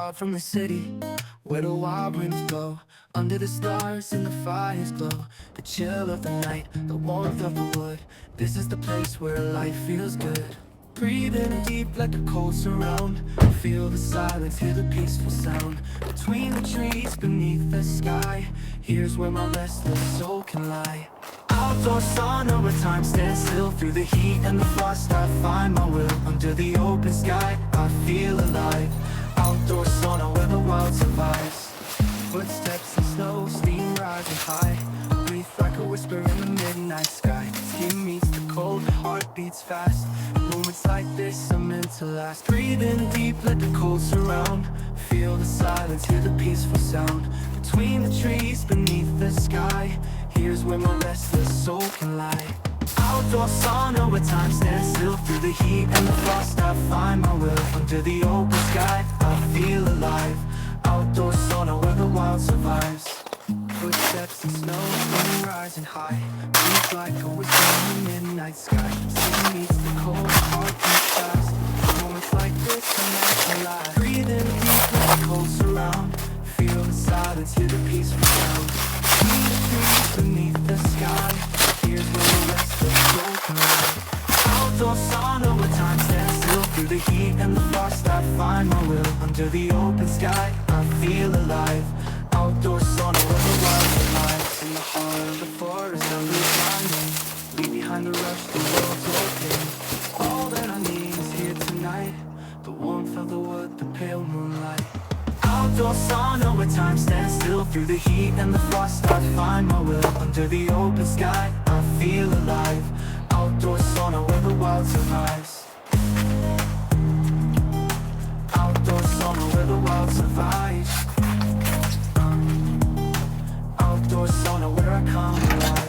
far from the city, where the wild winds blow, under the stars and the fires glow. The chill of the night, the warmth of the wood. This is the place where life feels good. Breathe in deep like a cold surround. Feel the silence, hear the peaceful sound. Between the trees, beneath the sky, here's where my restless soul can lie. Outdoor sauna where time stands still. Through the heat and the frost I find my will. Under the open sky I feel alive. Outdoor sauna where the wild survives. Footsteps in snow, steam rising high. Breathe like a whisper in the midnight sky. Skin meets the cold, heart beats fast. Moments like this are meant to last. Breathe in deep, let the cold surround. Feel the silence, hear the peaceful sound. Between the trees, beneath the sky, here's where my restless soul can lie. Outdoor sauna where time stands still. Through the heat and the frost I find my will. Under the open sky I feel alive. Outdoor sauna where the wild survives. Footsteps in snow, wind rising high. Breathe like a whisper in the midnight sky. Skin meets the cold, heart beats fast. Moments like this are meant to last. Breathe in deep, let the cold surround. Feel the silence, hear the peaceful sound. Between the trees, beneath the sky, here's where the rest of the soul can lie. Outdoor sauna where time stands still. Through the heat and the frost I find my will. Under the open sky I feel alive. Outdoor sauna where the wild survives. In the heart of the forest I lose my name. Leave behind the rush, the world's okay. All that I need is here tonight. The warmth of the wood, the pale moonlight. Outdoor sauna where time stands still. Through the heat and the frost I find my will. Under the open sky I feel alive. Outdoor sauna where the wild survives. Outdoor sauna where the wild survives. Outdoor sauna where I come alive.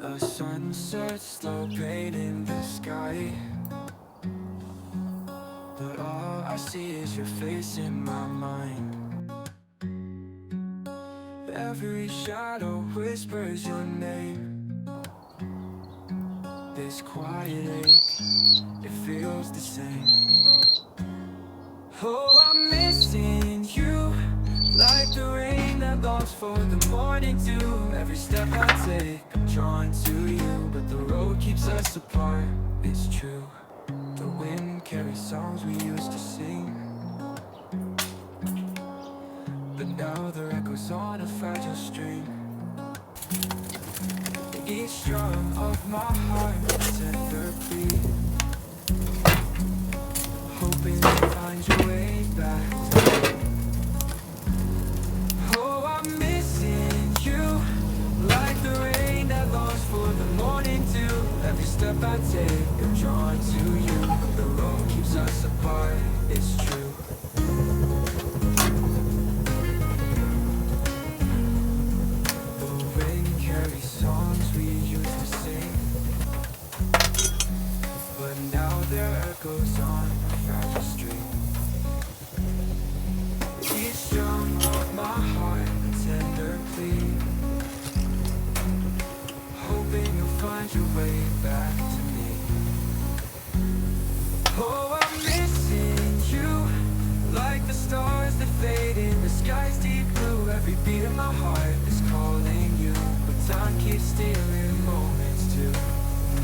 A sunset slow painting the sky, but all I see is your face in my mind. Every shadow whispers your name. This quiet ache, it feels the same. Oh, I'm missing you, like the rain that longs for the morning dew. Every step I take, I'm drawn to you, but the road keeps us apart. It's true, the wind carries songs we used to sing, but now the echoes on a fragile string. Each drum of my heart, a tender beat, hoping to find your way back to me. Oh, I'm missing you, like the rain that longs for the morning dew. Every step I take, I'm drawn to you, the road keeps us apart. It's true. Songs we used to sing, but now there echoes on a fragile string. Each drum of my heart, a tender plea, hoping you'll find your way back to me. Oh, I'm missing you, like the stars that fade in the sky's deep blue. Every beat of my heart is calling you, time keeps stealing moments too.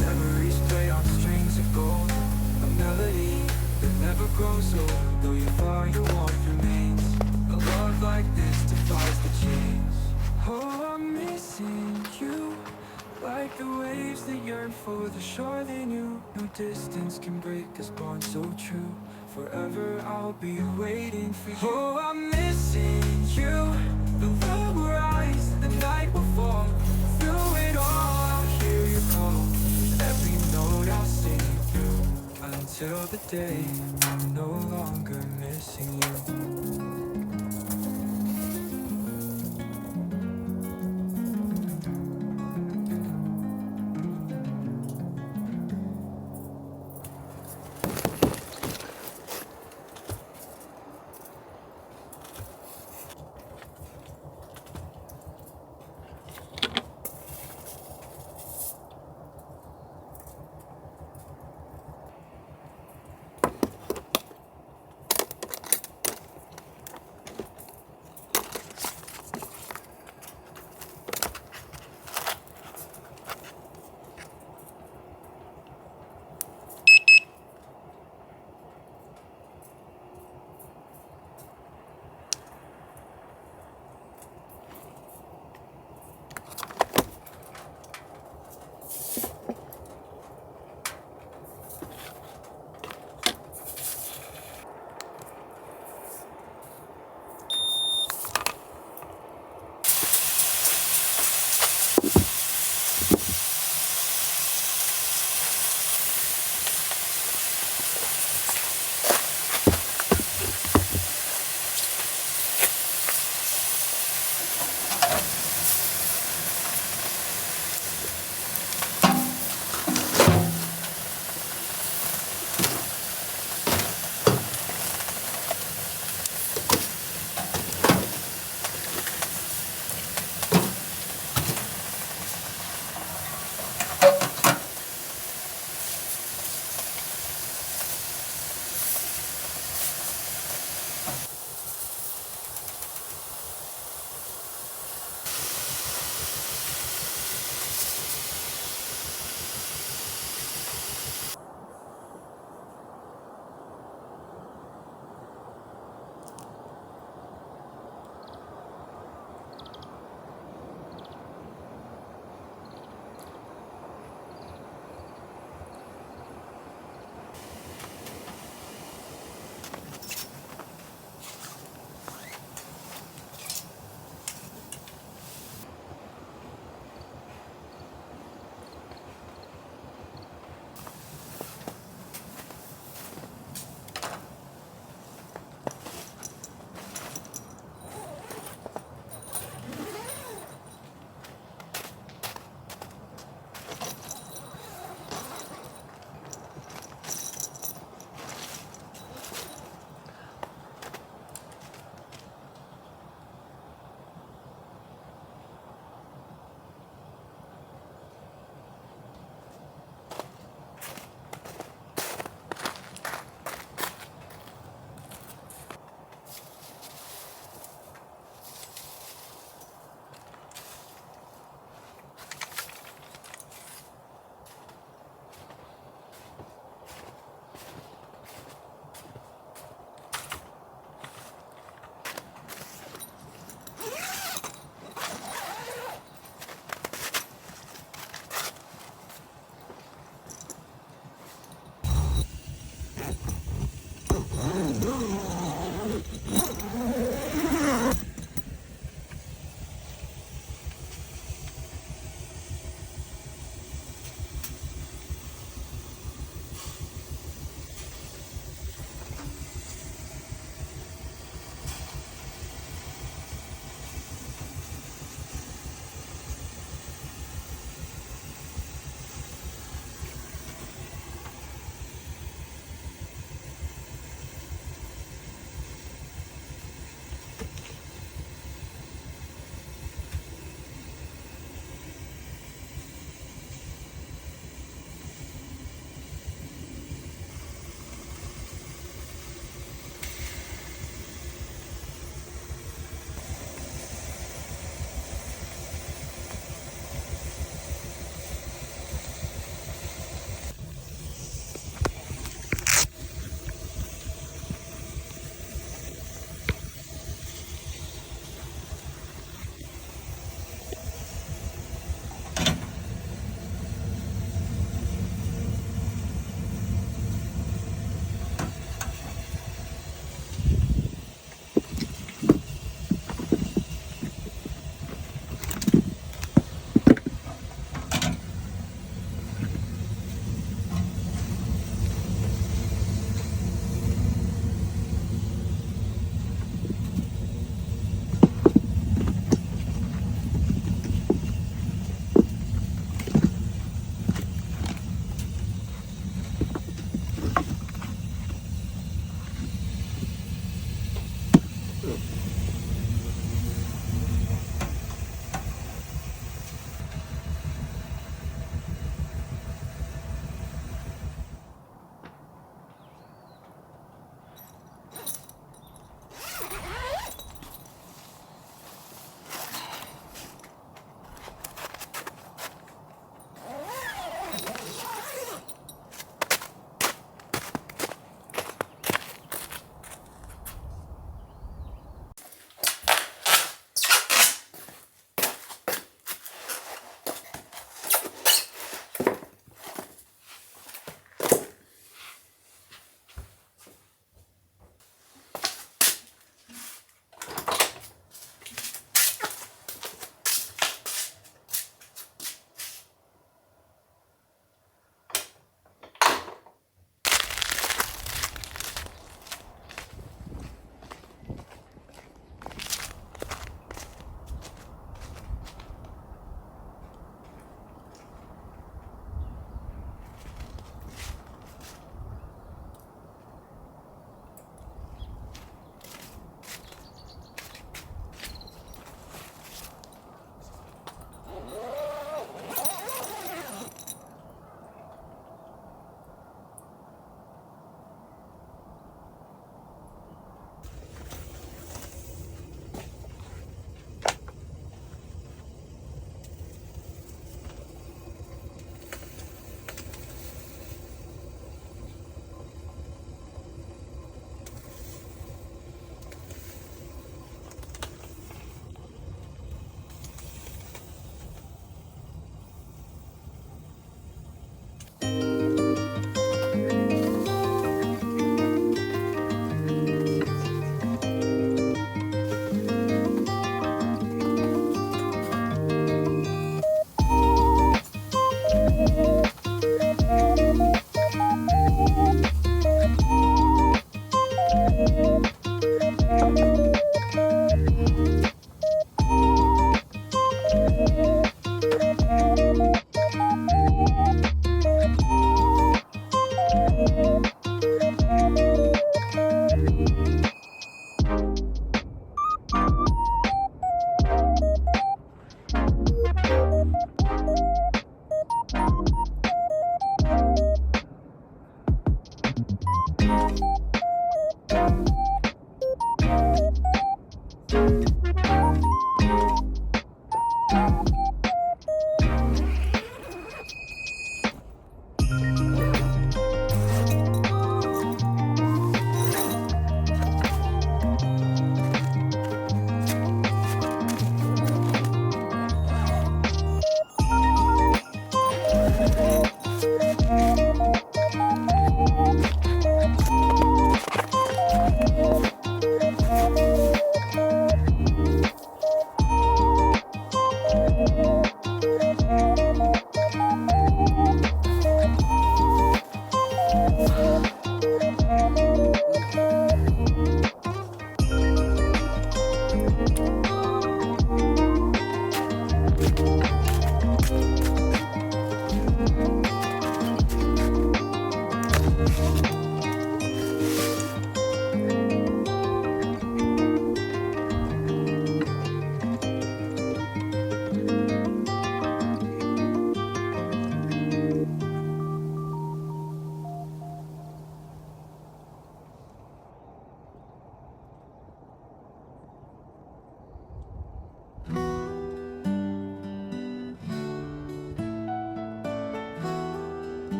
Memories play on strings of gold, a melody that never grows old. Though you're far, your warmth remains. A love like this defies the chains. Oh, I'm missing you, like the waves that yearn for the shore they knew. No distance can break us bond so true. Forever I'll be waiting for you. Oh, I'm missing you, the world will rise, the night will fall. Through it all, I'll hear you call. Every note I'll sing you through, until the day I'm no longer missing you.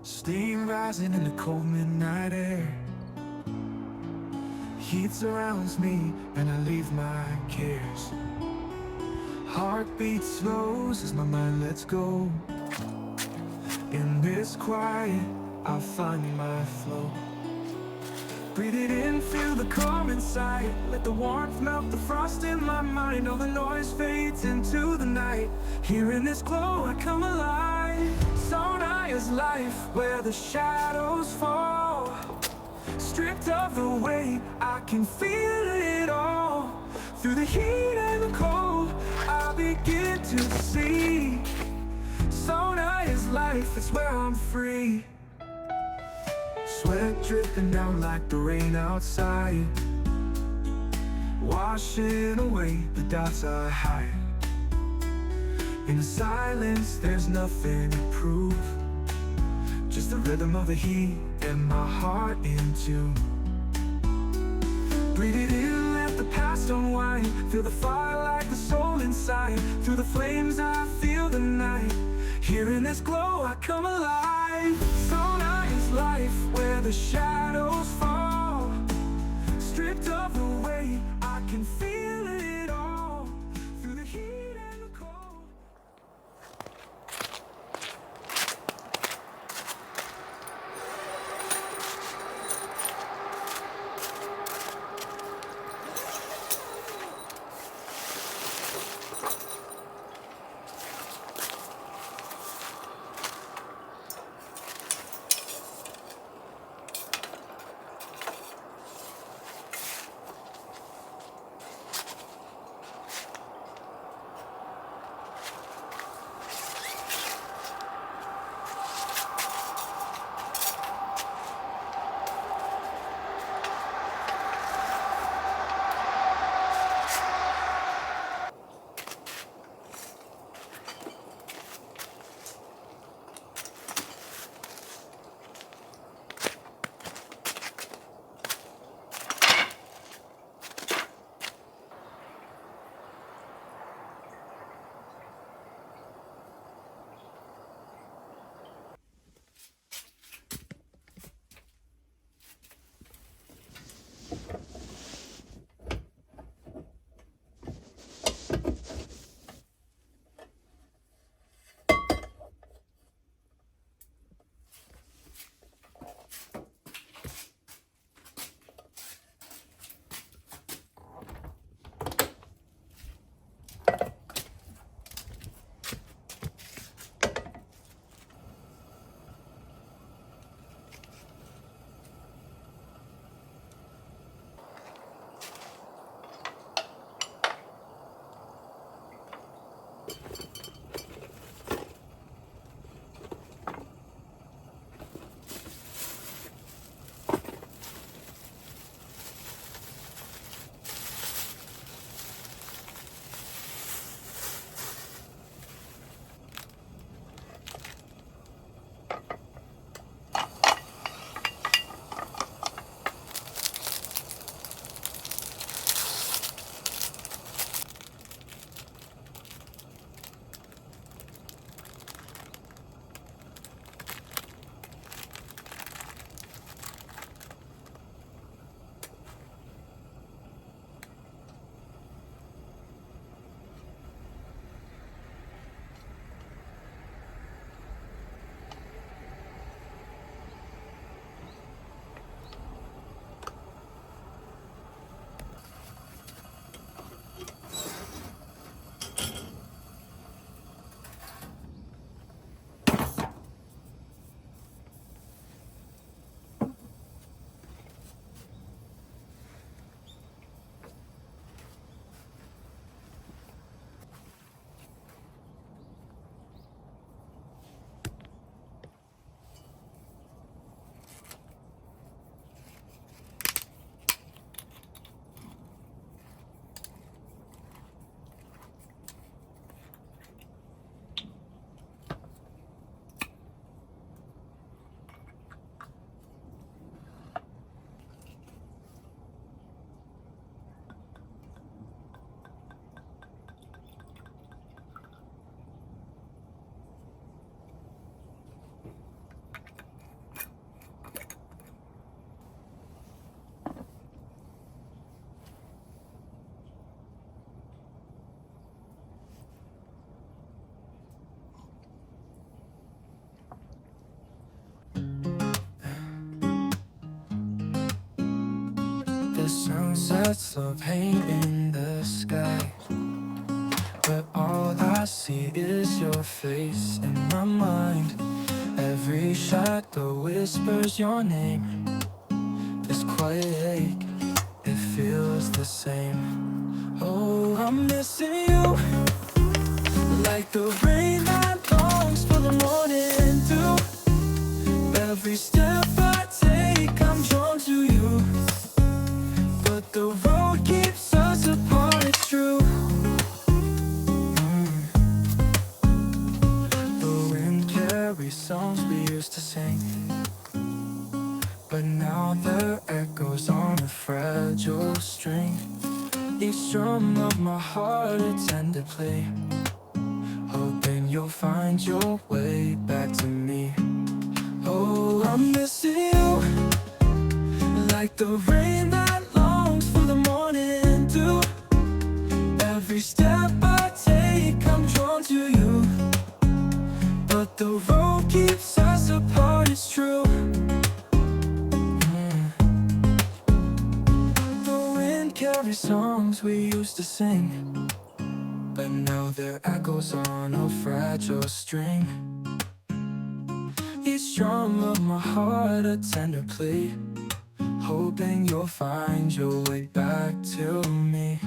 Steam rising in the cold midnight air. Heat surrounds me and I leave my cares. Heartbeat slows as my mind lets go. In this quiet, I'll find my flow. Breathe it in, feel the calm inside. Let the warmth melt the frost in my mind. All the noise fades into the night. Here in this glow, I come alive. Sauna is life where the shadows fall. Stripped of the weight, I can feel it all. Through the heat and the cold, I begin to see. Sauna is life, it's where I'm free. Sweat dripping down like the rain outside, washing away the doubts I hide. In the silence, there's nothing to prove, just the rhythm of the heat and my heart in tune. Breathe it in, let the past unwind. Feel the fire like the soul inside. Through the flames I feel the night. Here in this glow I come alive. Sauna is life where the shadows fall. Stripped of the weight, I can feel it all. Through the heat and the cold. sets of paint in the sky, but all I see is your face in my mind. Every shadow whispers your name. This quiet ache, it feels the same. Oh, I'm missing you, like the rain that longs for the morning dew. Every step I take, I'm drawn to you, but the road keeps us apart, it's true. The wind carries songs we used to sing, but now their echoes on a fragile string. Each drum of my heart a tender play, hoping you'll find your way back to me. Oh, I'm missing you, like the rain that longs for the morning dew. Every step I take, I'm drawn to you, but the road keeps us apart, it's true. The wind carries songs we used to sing, but now they're echoes on a fragile string. Each drum of my heart a tender plea, hoping you'll find your way back to me.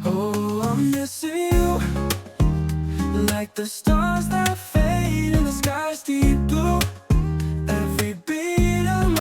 Oh, I'm missing you, like the stars that fade in the sky's deep